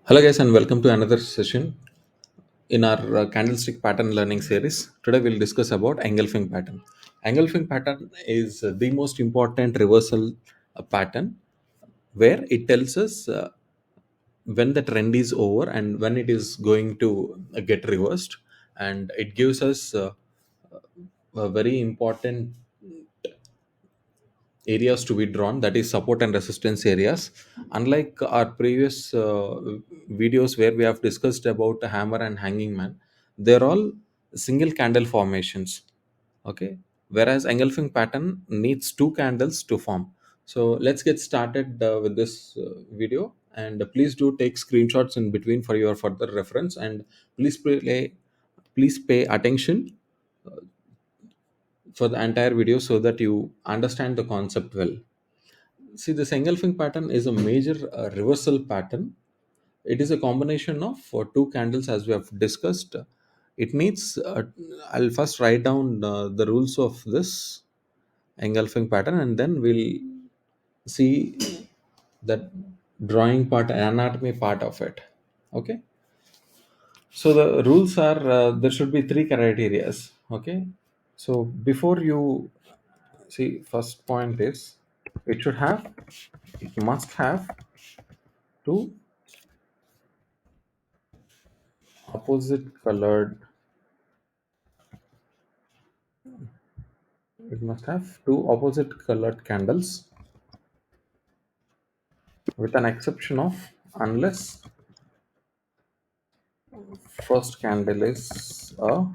Hello, guys, and welcome to another session in our candlestick pattern learning series. Today, we'll discuss about engulfing pattern. Engulfing pattern is the most important reversal pattern where it tells us when the trend is over and when it is going to get reversed, and it gives us a very important areas to be drawn, that is support and resistance areas. Unlike our previous videos where we have discussed about the hammer and hanging man, they're all single candle formations. Okay, whereas engulfing pattern needs two candles to form. So let's get started with this video, and please do take screenshots in between for your further reference, and please pay attention for the entire video so that you understand the concept well. See, this engulfing pattern is a major reversal pattern. It is a combination of two candles, as we have discussed. It needs, I'll first write down the rules of this engulfing pattern, and then we'll see the drawing part, anatomy part of it. Okay. So the rules are there should be three criterias. Okay. So before you see, first point is it should have, it must have two opposite colored, it must have two opposite colored candles, with an exception of unless first candle is a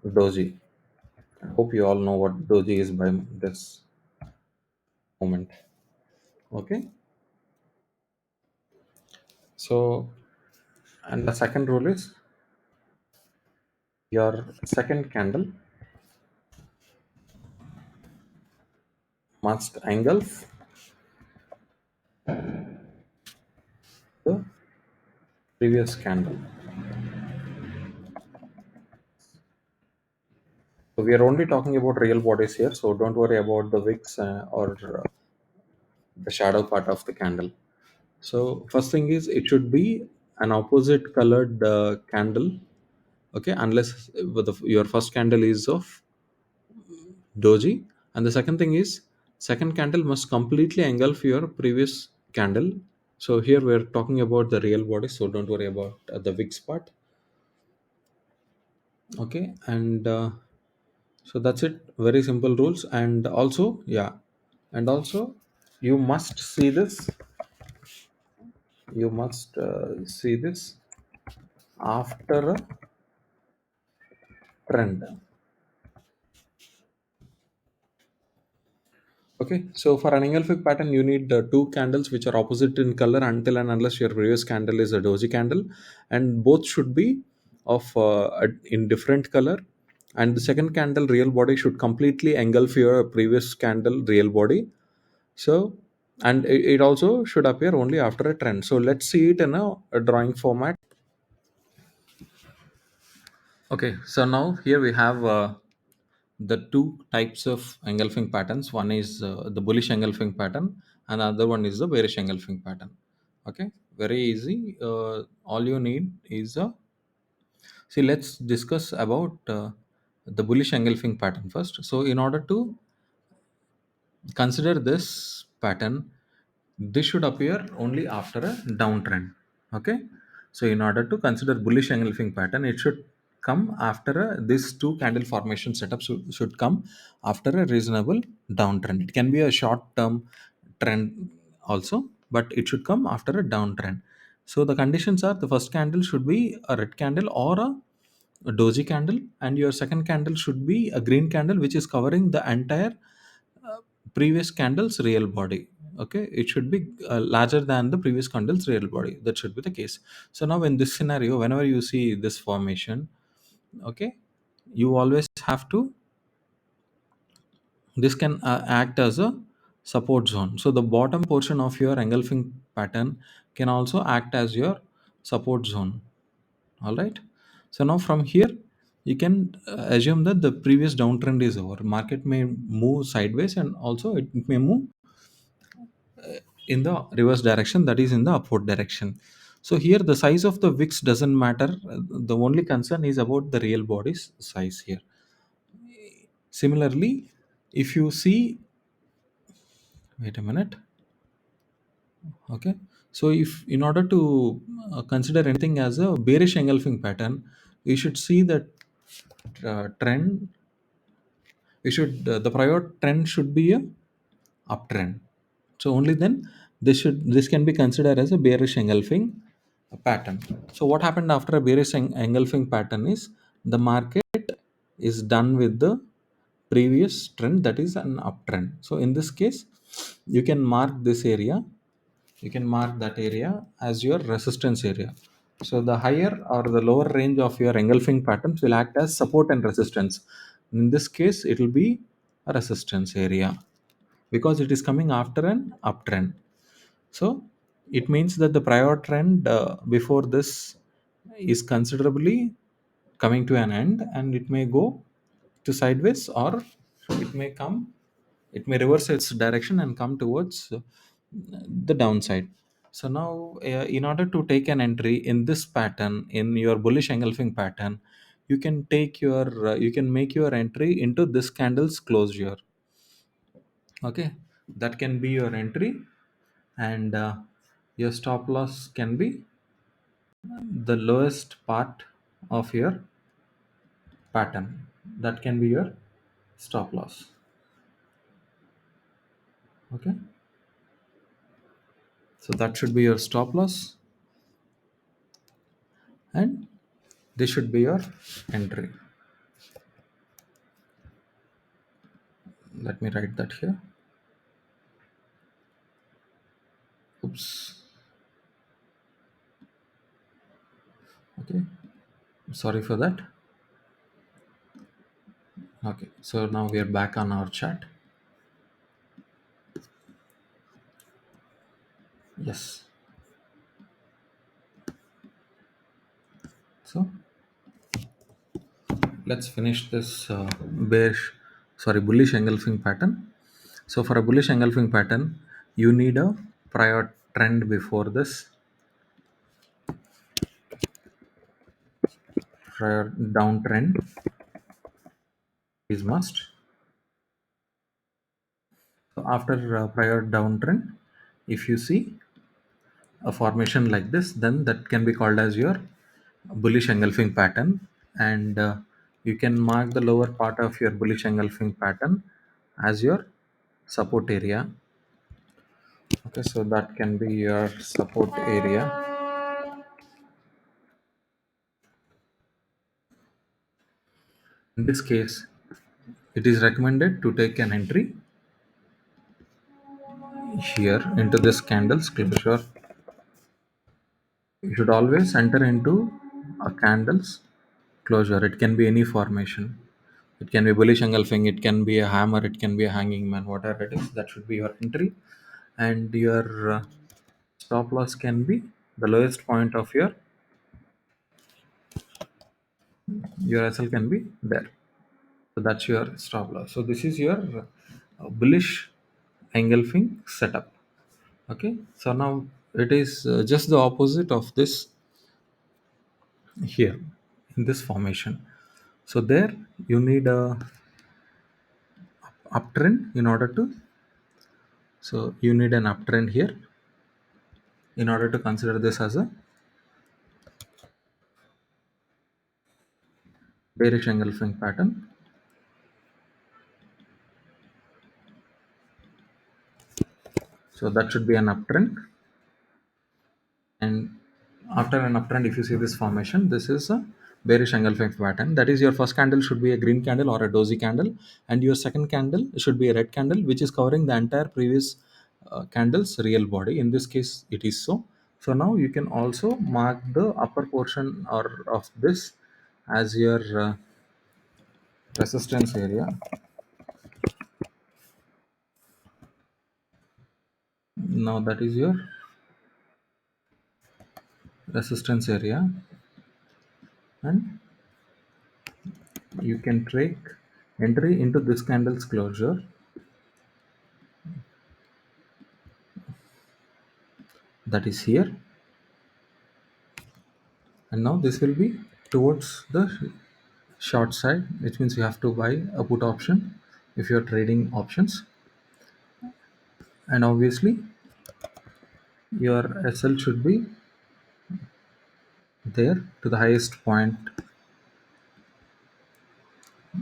doji. I hope you all know what doji is by this moment. Okay, so, and the second rule is your second candle must engulf the previous candle. So we are only talking about real bodies here, so don't worry about the wicks or the shadow part of the candle. So first thing is it should be an opposite colored candle. Okay, unless your first candle is of doji, and the second thing is second candle must completely engulf your previous candle. So here we're talking about the real body, so don't worry about the wicks part. Okay, and so that's it. Very simple rules, and also and also you must see this. You must see this after a trend. Okay, so for an engulfing pattern, you need two candles which are opposite in color until and unless your previous candle is a doji candle, and both should be of in different color. And the second candle real body should completely engulf your previous candle real body. So, and it also should appear only after a trend. So let's see it in a drawing format. Okay, so now here we have the two types of engulfing patterns. One is the bullish engulfing pattern, and the other one is the bearish engulfing pattern. Okay, very easy. All you need is a, see. Let's discuss about the bullish engulfing pattern first. So, in order to consider this pattern, this should appear only after a downtrend. Okay, so in order to consider bullish engulfing pattern, it should come after this two candle formation setup should come after a reasonable downtrend. It can be a short term trend also, but it should come after a downtrend. So the conditions are, the first candle should be a red candle or a doji candle, and your second candle should be a green candle which is covering the entire previous candle's real body. Okay, it should be larger than the previous candle's real body. That should be the case. So now in this scenario, whenever you see this formation, okay, you always have to, this can act as a support zone. So the bottom portion of your engulfing pattern can also act as your support zone. All right, so now from here you can assume that the previous downtrend is over. Market may move sideways, and also it may move in the reverse direction, that is in the upward direction. So here the size of the wicks doesn't matter. The only concern is about the real body's size here. Similarly, if you see, wait a minute. Okay. So if in order to consider anything as a bearish engulfing pattern, you should see that trend. You should the prior trend should be a uptrend. So only then this can be considered as a bearish engulfing pattern. So what happened after a bearish engulfing pattern is the market is done with the previous trend, that is an uptrend. So in this case, you can mark this area, you can mark that area as your resistance area. So the higher or the lower range of your engulfing patterns will act as support and resistance. In this case, it will be a resistance area because it is coming after an uptrend. So it means that the prior trend before this is considerably coming to an end, and it may go to sideways, or it may come, it may reverse its direction and come towards the downside. So now, in order to take an entry in this pattern, in your bullish engulfing pattern, you can make your entry into this candle's closure. Okay, that can be your entry, and your stop loss can be the lowest part of your pattern. That can be your stop loss. Okay, so that should be your stop loss, and this should be your entry. Let me write that here. Oops. Okay, sorry for that. Okay, so now we are back on our chart. Yes. So let's finish this bullish engulfing pattern. So for a bullish engulfing pattern, you need a prior trend before this, prior downtrend is must. So after prior downtrend, if you see a formation like this, then that can be called as your bullish engulfing pattern, and you can mark the lower part of your bullish engulfing pattern as your support area. Okay, so that can be your support area. In this case, it is recommended to take an entry here into this candle's closure. You should always enter into a candle's closure. It can be any formation. It can be bullish engulfing, it can be a hammer, it can be a hanging man, whatever it is. That should be your entry, and your stop loss can be the lowest point of your SL can be there. So that's your stop loss. So this is your bullish engulfing setup. Okay. So now it is just the opposite of this here in this formation. So there you need a uptrend in order to. So you need an uptrend here in order to consider this as a bearish engulfing pattern. So that should be an uptrend. And after an uptrend, if you see this formation, this is a bearish engulfing pattern. That is, your first candle should be a green candle or a dozy candle, and your second candle should be a red candle, which is covering the entire previous candle's real body. In this case, it is so. So now you can also mark the upper portion or of this as your resistance area. Now that is your resistance area, and you can take entry into this candle's closure. That is here. and now this will be towards the short side, which means you have to buy a put option if you're trading options. And obviously your SL should be there to the highest point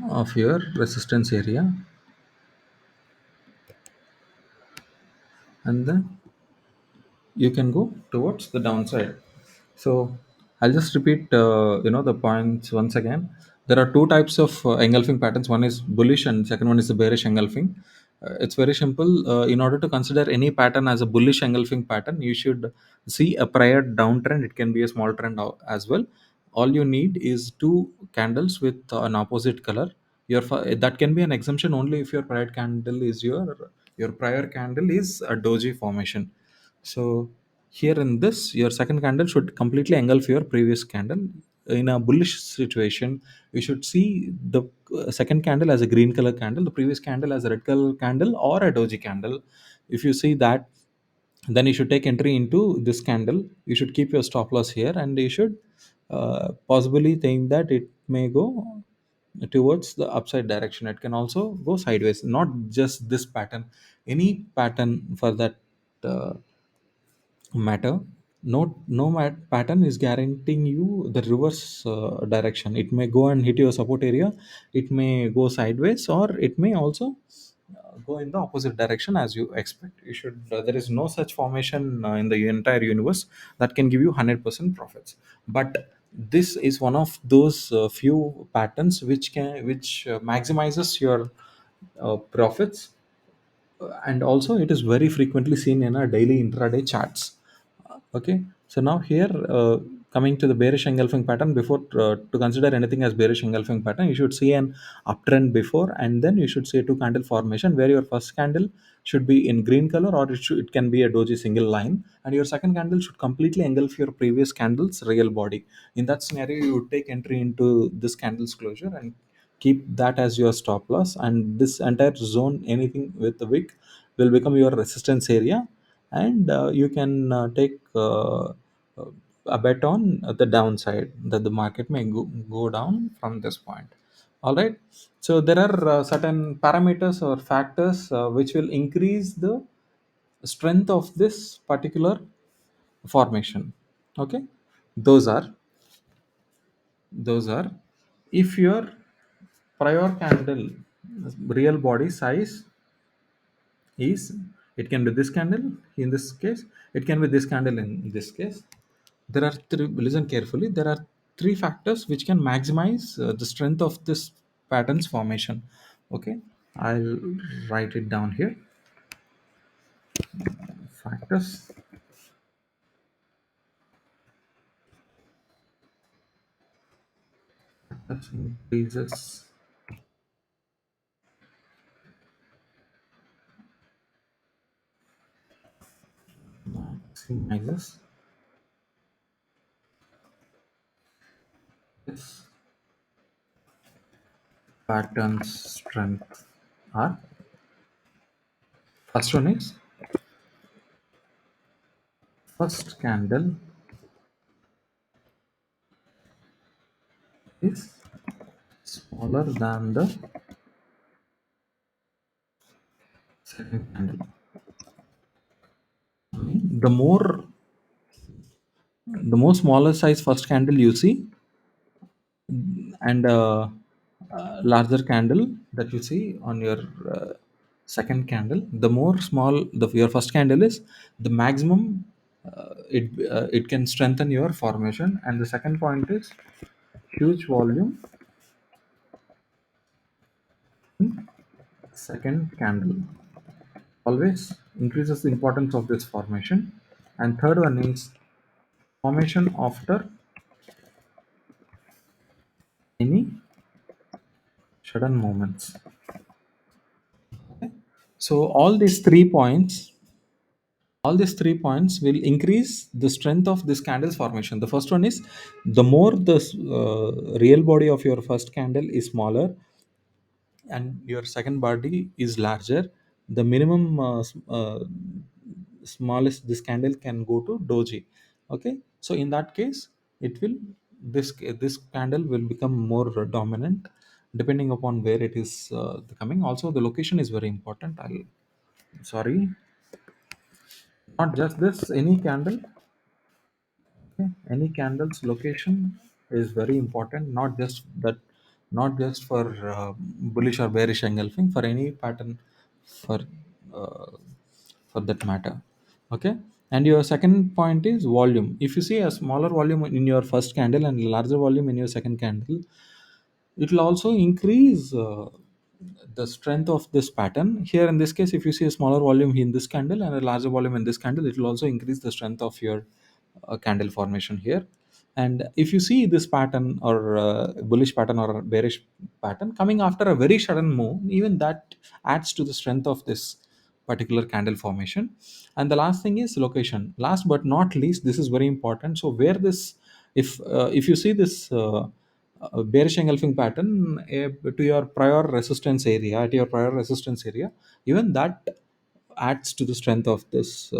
of your resistance area, and then you can go towards the downside. So I'll just repeat, the points once again. There are two types of engulfing patterns. One is bullish, and second one is the bearish engulfing. It's very simple. In order to consider any pattern as a bullish engulfing pattern, you should see a prior downtrend. It can be a small trend as well. All you need is two candles with an opposite color. That can be an exemption only if your prior candle is a doji formation. So here in this, your second candle should completely engulf your previous candle. In a bullish situation, you should see the second candle as a green color candle, the previous candle as a red color candle or a doji candle. If you see that, then you should take entry into this candle. You should keep your stop loss here, and you should possibly think that it may go towards the upside direction. It can also go sideways, not just this pattern, any pattern for that uh, matter. Pattern is guaranteeing you the reverse direction. It may go and hit your support area, it may go sideways, or it may also go in the opposite direction as you expect. There is no such formation in the entire universe that can give you 100% profits. But this is one of those few patterns which maximizes your profits, and also it is very frequently seen in our daily intraday charts. Okay, so now here, coming to the bearish engulfing pattern. Before to consider anything as bearish engulfing pattern, you should see an uptrend before, and then you should see a two candle formation where your first candle should be in green color, or it can be a doji single line, and your second candle should completely engulf your previous candle's real body. In that scenario, you would take entry into this candle's closure and keep that as your stop loss, and this entire zone, anything with the wick, will become your resistance area, and you can take a bet on the downside that the market may go down from this point. All right, so there are certain parameters or factors which will increase the strength of this particular formation. Okay, those are those are if your prior candle real body size is, it can be this candle in this case, it can be this candle in this case. There are three, listen carefully, there are three factors which can maximize the strength of this pattern's formation. Okay, I'll write it down here. Factors that increases maximizes this pattern's strength are, first one is, first candle is smaller than the second candle. The more smaller size first candle you see, and larger candle that you see on your second candle, the more small your first candle is, the maximum it can strengthen your formation. And the second point is huge volume in second candle always increases the importance of this formation. And third one is formation after any sudden movements. So all these three points will increase the strength of this candle's formation. The first one is, the more the real body of your first candle is smaller and your second body is larger, the minimum smallest this candle can go to doji. Okay, so in that case, it will, this candle will become more dominant depending upon where it is coming. Also the location is very important. I'll, sorry, not just this, any candle. Okay, any candle's location is very important, not just that, not just for bullish or bearish engulfing, for any pattern, for uh, for that matter. Okay, and your second point is volume. If you see a smaller volume in your first candle and larger volume in your second candle, it will also increase the strength of this pattern. Here in this case, if you see a smaller volume in this candle and a larger volume in this candle, it will also increase the strength of your candle formation here. And if you see this pattern, or bullish pattern or bearish pattern coming after a very sudden move, even that adds to the strength of this particular candle formation. And the last thing is location. Last but not least, this is very important. So where this, if you see this bearish engulfing pattern to your prior resistance area, at your prior resistance area, even that adds to the strength of this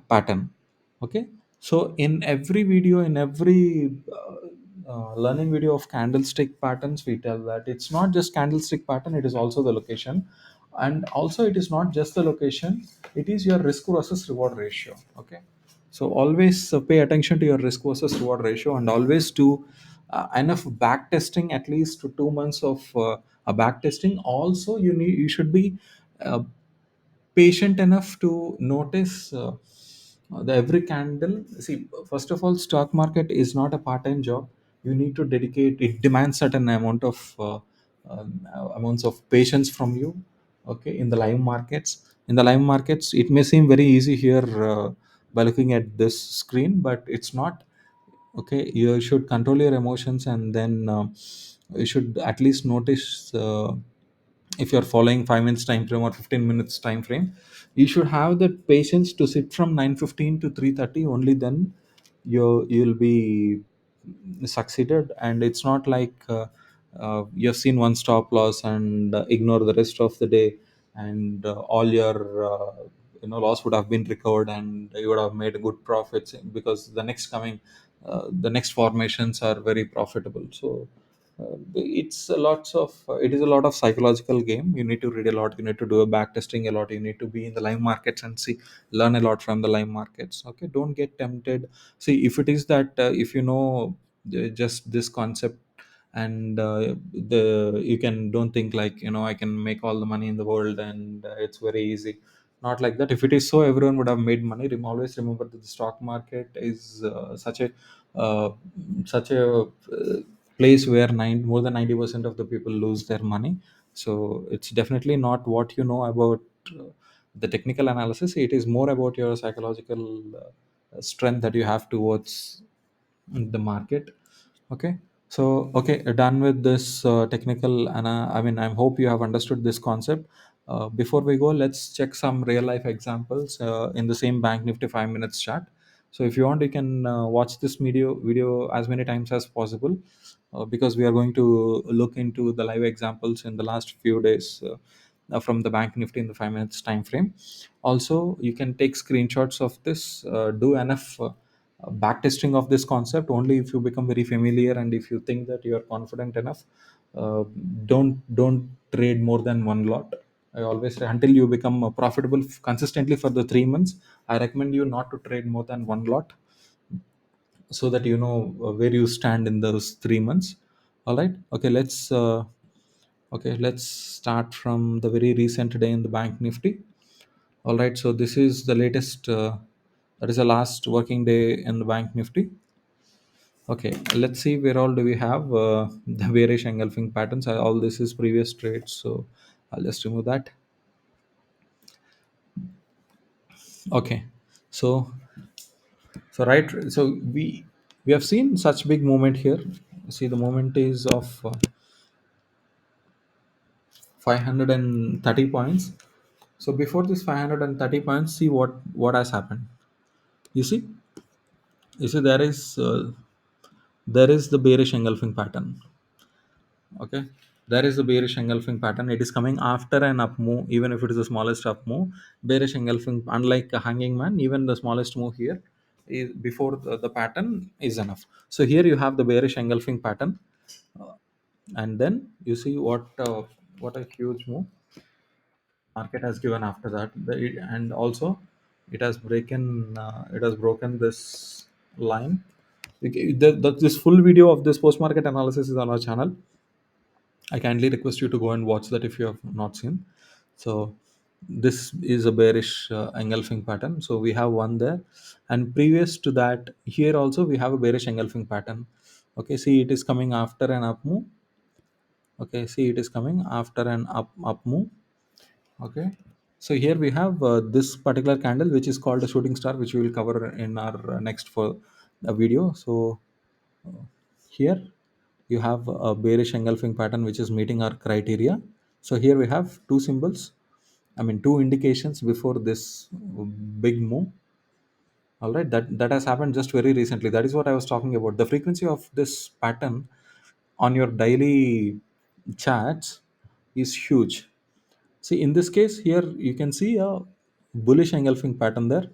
pattern. Okay, so in every video, in every learning video of candlestick patterns, we tell that it's not just candlestick pattern, it is also the location. And also it is not just the location, it is your risk versus reward ratio. Okay, so always pay attention to your risk versus reward ratio, and always do enough back testing, at least to 2 months of a back testing. Also you should be uh, patient enough to notice the every candle. See, first of all, stock market is not a part-time job. You need to dedicate, it demands certain amount of amounts of patience from you. Okay, in the live markets, it may seem very easy here by looking at this screen, but it's not. Okay, you should control your emotions, and then you should at least notice, if you're following 5 minutes time frame or 15 minutes time frame, you should have that patience to sit from 9:15 to 3:30. Only then you'll be succeeded. And it's not like you've seen one stop loss and ignore the rest of the day, and all your loss would have been recovered, and you would have made good profits, because the next formations are very profitable. So it is a lot of psychological game. You need to read a lot, you need to do a back testing a lot, you need to be in the live markets and see, learn a lot from the live markets. Okay, don't get tempted. See, if it is that, if you know just this concept, and the you can, don't think like, I can make all the money in the world, and it's very easy. Not like that. If it is so, everyone would have made money. Always remember that the stock market is uh, such a place where more than 90% of the people lose their money. So it's definitely not what you know about the technical analysis. It is more about your psychological strength that you have towards the market. Okay, so okay, done with this technical, and I mean, I hope you have understood this concept. Before we go, let's check some real life examples in the same bank nifty 5 minutes chart. So if you want, you can watch this video as many times as possible, because we are going to look into the live examples in the last few days from the bank nifty in the 5 minutes time frame. Also, you can take screenshots of this, do enough back testing of this concept. Only if you become very familiar, and if you think that you are confident enough, uh, don't trade more than one lot. I always say, until you become profitable consistently for the 3 months, I recommend you not to trade more than one lot, so that you know where you stand in those 3 months. All right, okay, let's start from the very recent day in the bank nifty. All right, so this is the latest, that is the last working day in the bank nifty. Okay, let's see where all do we have the bearish engulfing patterns. All this is previous trades, so I'll just remove that. Okay, so so we have seen such big movement here. See, the movement is of 530 points. So before this 530 points, see what has happened. You see, there is the bearish engulfing pattern. Okay, there is the bearish engulfing pattern. It is coming after an up move, even if it is the smallest up move. Bearish engulfing, unlike a hanging man, even the smallest move here, before the pattern is enough. So here you have the bearish engulfing pattern, and then you see what a huge move market has given after that. And also it has broken this line. Okay, this full video of this post market analysis is on our channel. I kindly request you to go and watch that if you have not seen. So this is a bearish engulfing pattern. So we have one there, and previous to that, here also we have a bearish engulfing pattern. Okay, see it is coming after an up move. Okay, see it is coming after an up move. Okay, so here we have this particular candle, which is called a shooting star, which we will cover in our next for a video. So here you have a bearish engulfing pattern which is meeting our criteria. So here we have two symbols, I mean two indications before this big move. All right, that has happened just very recently. That is what I was talking about. The frequency of this pattern on your daily charts is huge. See, in this case here you can see a bullish engulfing pattern there.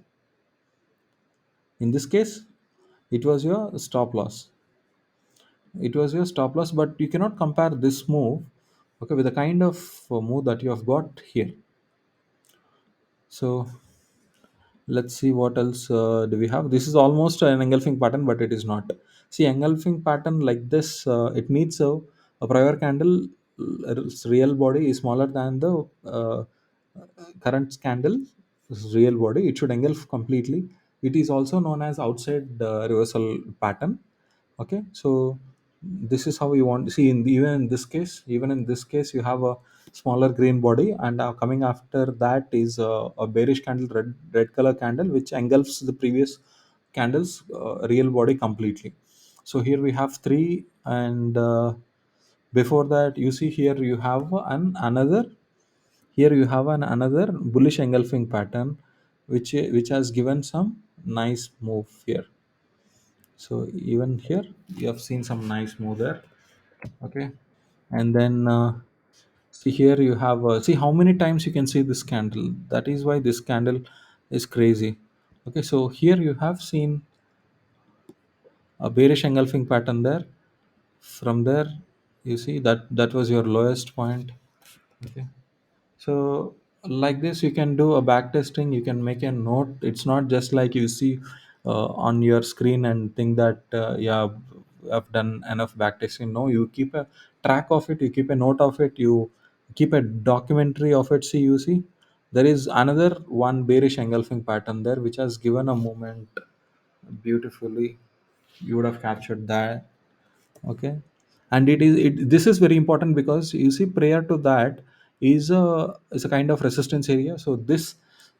In this case it was your stop loss. It was your stop loss, but you cannot compare this move, okay, with the kind of move that you have got here. So let's see what else do we have. This is almost an engulfing pattern, but it is not. See, engulfing pattern like this, it needs a prior candle, real body is smaller than the current candle real body. It should engulf completely. It is also known as outside reversal pattern. Okay, so this is how you want to see even in this case you have a smaller green body, and coming after that is a bearish candle, red color candle, which engulfs the previous candles real body completely. So here we have three, and before that you see here you have an another, here you have an another bullish engulfing pattern, which has given some nice move here. So even here you have seen some nice move there. Okay, and then see here you have see how many times you can see this candle. That is why this candle is crazy. Okay, so here you have seen a bearish engulfing pattern there. From there you see that was your lowest point. Okay, so like this you can do a back testing, you can make a note. It's not just like you see on your screen and think that yeah, I've done enough back testing. No, you keep a track of it, you keep a note of it, you keep a documentary of it. See, you see there is another one bearish engulfing pattern there which has given a moment beautifully. You would have captured that. Okay, and this is very important because you see prior to that is a kind of resistance area. So this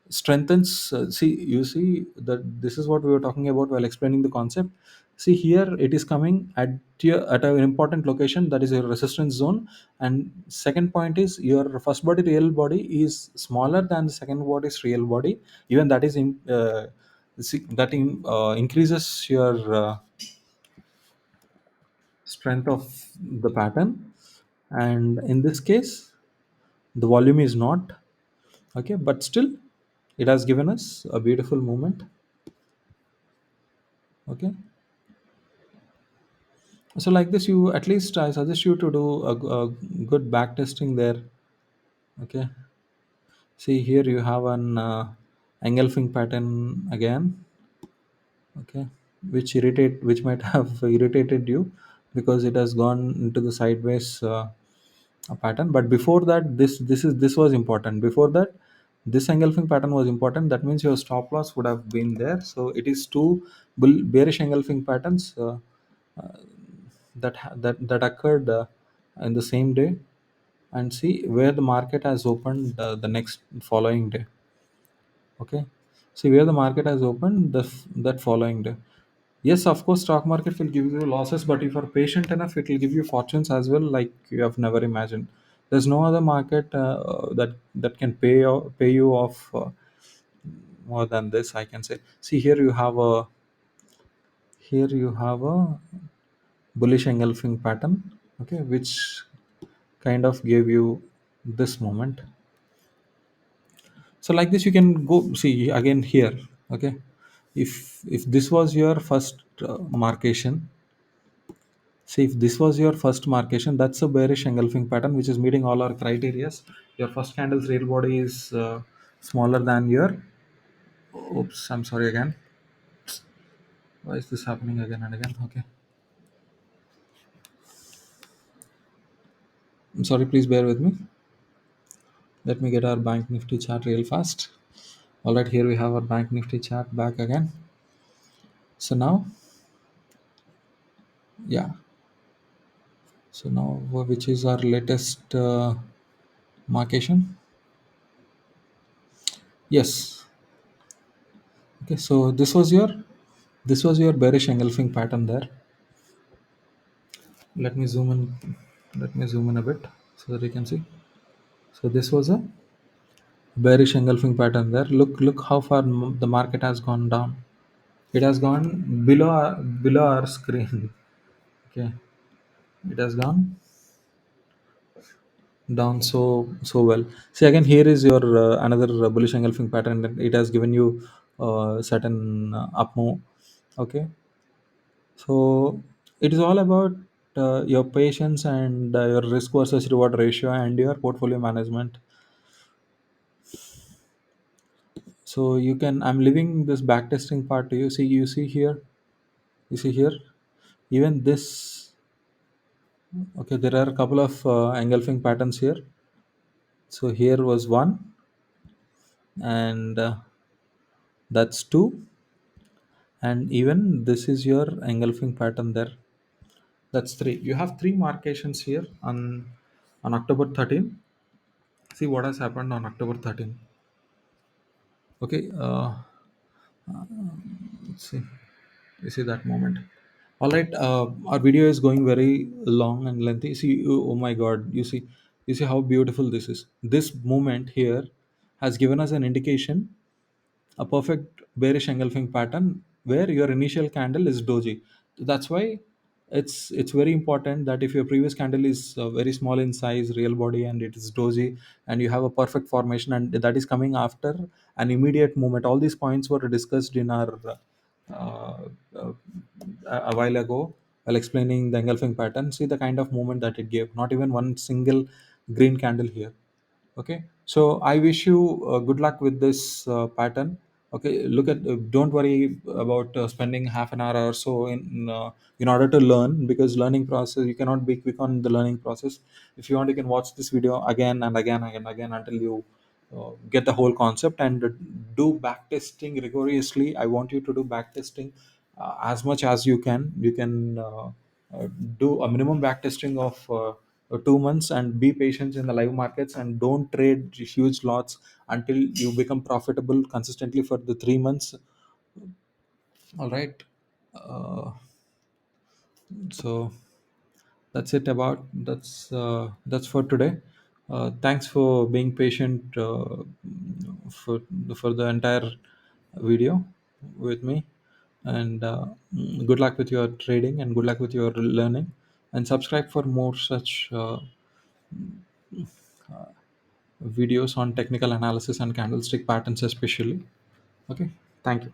strengthens, see, you see that this is what we were talking about while explaining the concept. See here it is coming at an important location, that is a resistance zone. And second point is your first body real body is smaller than the second body's real body. Even that is increases your strength of the pattern. And in this case the volume is not okay, but still it has given us a beautiful movement. Okay, so like this, you at least I suggest you to do a good back testing there. Okay, see here you have an engulfing pattern again. Okay, which might have irritated you because it has gone into the sideways pattern. But before that, this was important. Before that, this engulfing pattern was important. That means your stop loss would have been there. So it is two bearish engulfing patterns that occurred in the same day. And see where the market has opened the next following day. Okay, see where the market has opened that following day. Yes, of course, stock market will give you losses, but if you're patient enough, it will give you fortunes as well, like you have never imagined. There's no other market that can pay you off more than this, I can say. See here you have a bullish engulfing pattern, okay, which kind of gave you this moment. So like this, you can go see again here. Okay, If this was your first marcation, see, if this was your first marcation, that's a bearish engulfing pattern which is meeting all our criteria. Your first candle's real body is smaller than your, oops, I'm sorry again. Why is this happening again and again? Okay, I'm sorry, please bear with me. Let me get our bank nifty chart real fast. All right, here we have our bank nifty chart back again. So now, yeah, so now which is our latest marcation? Yes. Okay, so this was your bearish engulfing pattern there. Let me zoom in. Let me zoom in a bit so that you can see. So this was a bearish engulfing pattern there. Look how far the market has gone down. It has gone below our screen. Okay, it has gone down so well. See again, here is your another bullish engulfing pattern. That it has given you certain up move. Okay, so it is all about your patience and your risk versus reward ratio and your portfolio management. So you can, I'm leaving this backtesting part to you. You see here, you see here, even this. Okay, there are a couple of engulfing patterns here. So here was one, and that's two, and even this is your engulfing pattern there. That's three. You have three markations here on October 13. See what has happened on October 13. Okay, let's see. You see that moment. All right, our video is going very long and lengthy. See, oh my God, you see how beautiful this is. This moment here has given us an indication, a perfect bearish engulfing pattern where your initial candle is doji. That's why it's very important that if your previous candle is very small in size, real body, and it is doji, and you have a perfect formation, and that is coming after an immediate movement. All these points were discussed in our uh, uh, a while ago while explaining the engulfing pattern. See the kind of movement that it gave. Not even one single green candle here. Okay, so I wish you good luck with this pattern. Okay, look at, don't worry about spending half an hour or so in order to learn, because learning process, you cannot be quick on the learning process. If you want, you can watch this video again and again and again until you get the whole concept, and do back testing rigorously. I want you to do back testing as much as you can. You can do a minimum back testing of 2 months, and be patient in the live markets, and don't trade huge lots until you become profitable consistently for the 3 months. All right. So that's for today. Thanks for being patient for for the entire video with me, and good luck with your trading, and good luck with your learning, and subscribe for more such videos on technical analysis and candlestick patterns especially. Okay, thank you.